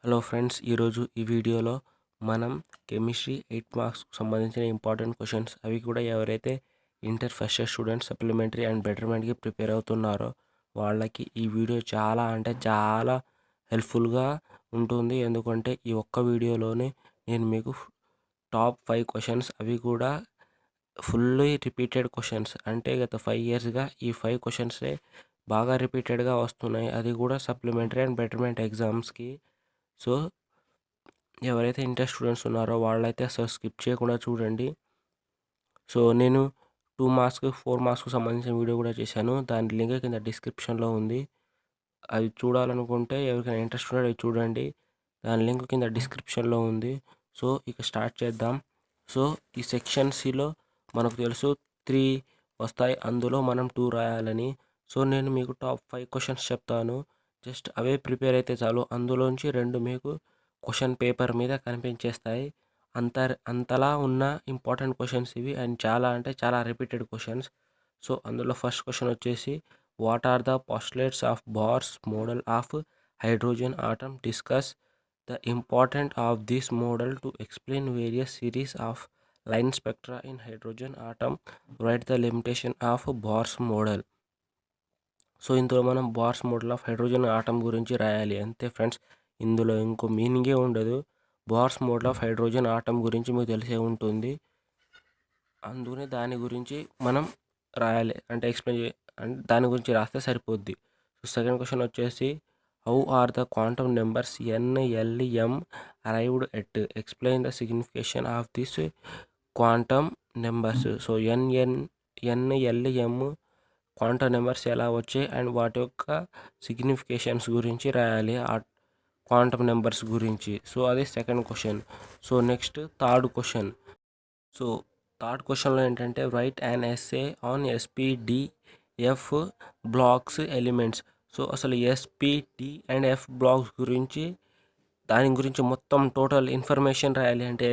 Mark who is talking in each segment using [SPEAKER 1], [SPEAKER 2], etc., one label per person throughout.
[SPEAKER 1] Hello friends, ఈరోజు ఈ వీడియోలో మనం కెమిస్ట్రీ 8 మార్క్స్కు సంబంధించిన ఇంపార్టెంట్ క్వశ్చన్స్ అవి కూడా ఎవరైతే inter first year students supplementary and బెటర్మెంట్కి ప్రిపేర్ అవుతున్నారో వాళ్ళకి ఈ వీడియో చాలా అంటే చాలా హెల్ప్ఫుల్గా ఉంటుంది. ఎందుకంటే ఈ ఒక్క వీడియోలోనే నేను మీకు టాప్ 5 క్వశ్చన్స్ అవి కూడా ఫుల్లీ రిపీటెడ్ క్వశ్చన్స్, అంటే గత 5 ఇయర్స్గా ఈ 5 క్వశ్చన్సే బాగా రిపీటెడ్గా వస్తున్నాయి, అది కూడా సప్లిమెంటరీ అండ్ బెటర్మెంట్ ఎగ్జామ్స్కి. సో ఎవరైతే ఇంటర్ స్టూడెంట్స్ ఉన్నారో వాళ్ళైతే అసలు స్కిప్ చేయకుండా చూడండి. సో నేను 2 మార్క్స్కి 4 మార్క్స్కి సంబంధించిన వీడియో కూడా చేశాను, దాని లింక్ కింద డిస్క్రిప్షన్లో ఉంది. అది చూడాలనుకుంటే ఎవరికైనా ఇంట్రెస్ట్ ఉంటే అవి చూడండి, దాని లింక్ కింద డిస్క్రిప్షన్లో ఉంది. సో ఇక స్టార్ట్ చేద్దాం. సో ఈ సెక్షన్ సిలో మనకు తెలుసు 3 వస్తాయి, అందులో మనం 2 రాయాలని. సో నేను మీకు టాప్ 5 క్వశ్చన్స్ చెప్తాను, జస్ట్ అవే ప్రిపేర్ అయితే చాలు. అందులోంచి 2 మీకు క్వశ్చన్ పేపర్ మీద కనిపించేస్తాయి. అంతలా ఉన్న ఇంపార్టెంట్ క్వశ్చన్స్ ఇవి, అండ్ చాలా అంటే చాలా రిపీటెడ్ క్వశ్చన్స్. సో అందులో ఫస్ట్ క్వశ్చన్ వచ్చేసి, what are the postulates of Bohr's model of hydrogen atom? Discuss the important of this model to explain various series of line spectra in hydrogen atom. Right the limitation of Bohr's model. So ఇందులో మనం Bohr's model of hydrogen atom గురించి రాయాలి, అంతే friends. ఇందులో ఇంకో మీనింగే ఉండదు. Bohr's model of hydrogen atom గురించి మీకు తెలిసే ఉంటుంది, అందుకని దాని గురించి మనం రాయాలి, అంటే అంటే దాని గురించి రాస్తే సరిపోద్ది. సో సెకండ్ క్వశ్చన్ వచ్చేసి, how are the quantum numbers N, L, M arrived at? Explain the signification of this quantum numbers. So N, L, M quantum numbers ఎలా వచ్చాయి అండ్ వాటి యొక్క సిగ్నిఫికేషన్స్ గురించి రాయాలి, ఆ క్వాంటమ్ నెంబర్స్ గురించి. సో అది second question. So next third question. So third క్వశ్చన్లో ఏంటంటే, write and essay on S P D F blocks elements. So అసలు ఎస్పీడి అండ్ ఎఫ్ బ్లాక్స్ గురించి, దాని గురించి మొత్తం టోటల్ ఇన్ఫర్మేషన్ రాయాలి. అంటే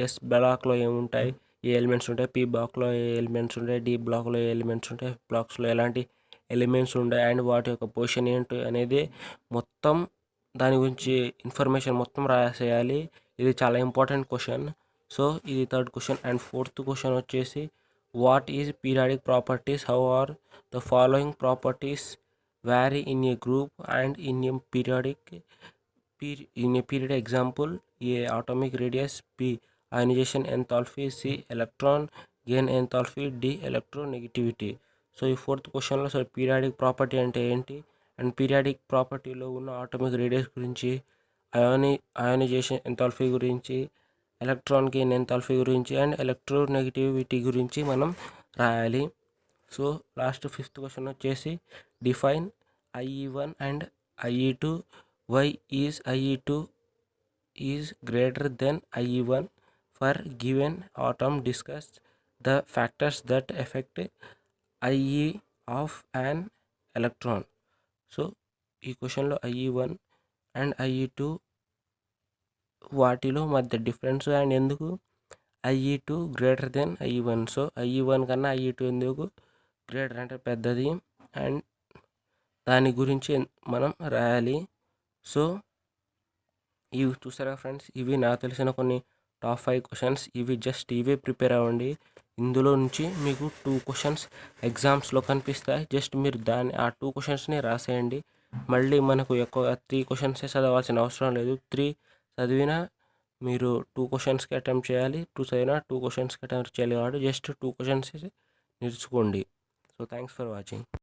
[SPEAKER 1] ఎస్ బ్లాక్లో ఏముంటాయి, ఏ ఎలిమెంట్స్ ఉంటాయి, పి బ్లాక్లో ఏ ఎలిమెంట్స్ ఉంటాయి, డి బ్లాక్లో ఏ ఎలిమెంట్స్ ఉంటాయి, ఎఫ్ బ్లాక్స్లో ఎలాంటి ఎలిమెంట్స్ ఉంటాయి అండ్ వాటి యొక్క పొజిషన్ ఏంటి అనేది మొత్తం, దాని గురించి ఇన్ఫర్మేషన్ మొత్తం రాసేయాలి. ఇది చాలా ఇంపార్టెంట్ క్వశ్చన్. సో ఇది third question. And fourth question వచ్చేసి, what is periodic properties? How are the following properties vary in a group and in a period? Example: A atomic radius, B ionization enthalpy, C electron gain enthalpy, D electronegativity. So ఈ fourth క్వశ్చన్లో అసలు periodic property అంటే ఏంటి, and periodic ప్రాపర్టీలో ఉన్న atomic radius గురించి, ionisation enthalpy గురించి, electron gain enthalpy గురించి అండ్ ఎలక్ట్రోనెగటివిటీ గురించి మనం రాయాలి. సో లాస్ట్ ఫిఫ్త్ క్వశ్చన్ వచ్చేసి, define IE1 and IE2. Why is IE2 is greater than IE1 for given atom. Discuss the factors that affect IE of an electron. So ఈ క్వశ్చన్లో IE1 and IE2 వాటిలో మధ్య difference and ఎందుకు IE2 greater than IE1. So IE1 కన్నా IE2 ఎందుకు greater, అంటే పెద్దది, and దాని గురించి మనం రాయాలి. సో ఇవి చూసారా ఫ్రెండ్స్, ఇవి నాకు తెలిసిన కొన్ని టాప్ 5 క్వశ్చన్స్. ఇవి జస్ట్ ఇవే ప్రిపేర్ అవ్వండి. ఇందులో నుంచి మీకు 2 క్వశ్చన్స్ ఎగ్జామ్స్లో కనిపిస్తాయి, జస్ట్ మీరు ఆ 2 క్వశ్చన్స్ని రాసేయండి. మళ్ళీ మనకు ఎక్కువ 3 క్వశ్చన్సే చదవాల్సిన అవసరం లేదు. 3 చదివినా మీరు 2 క్వశ్చన్స్కి అటెంప్ట్ చేయాలి, 2 చదివినా 2 క్వశ్చన్స్కి అటెంప్ట్ చేయాలి, కాబట్టి జస్ట్ 2 క్వశ్చన్స్ నేర్చుకోండి. So thanks for watching.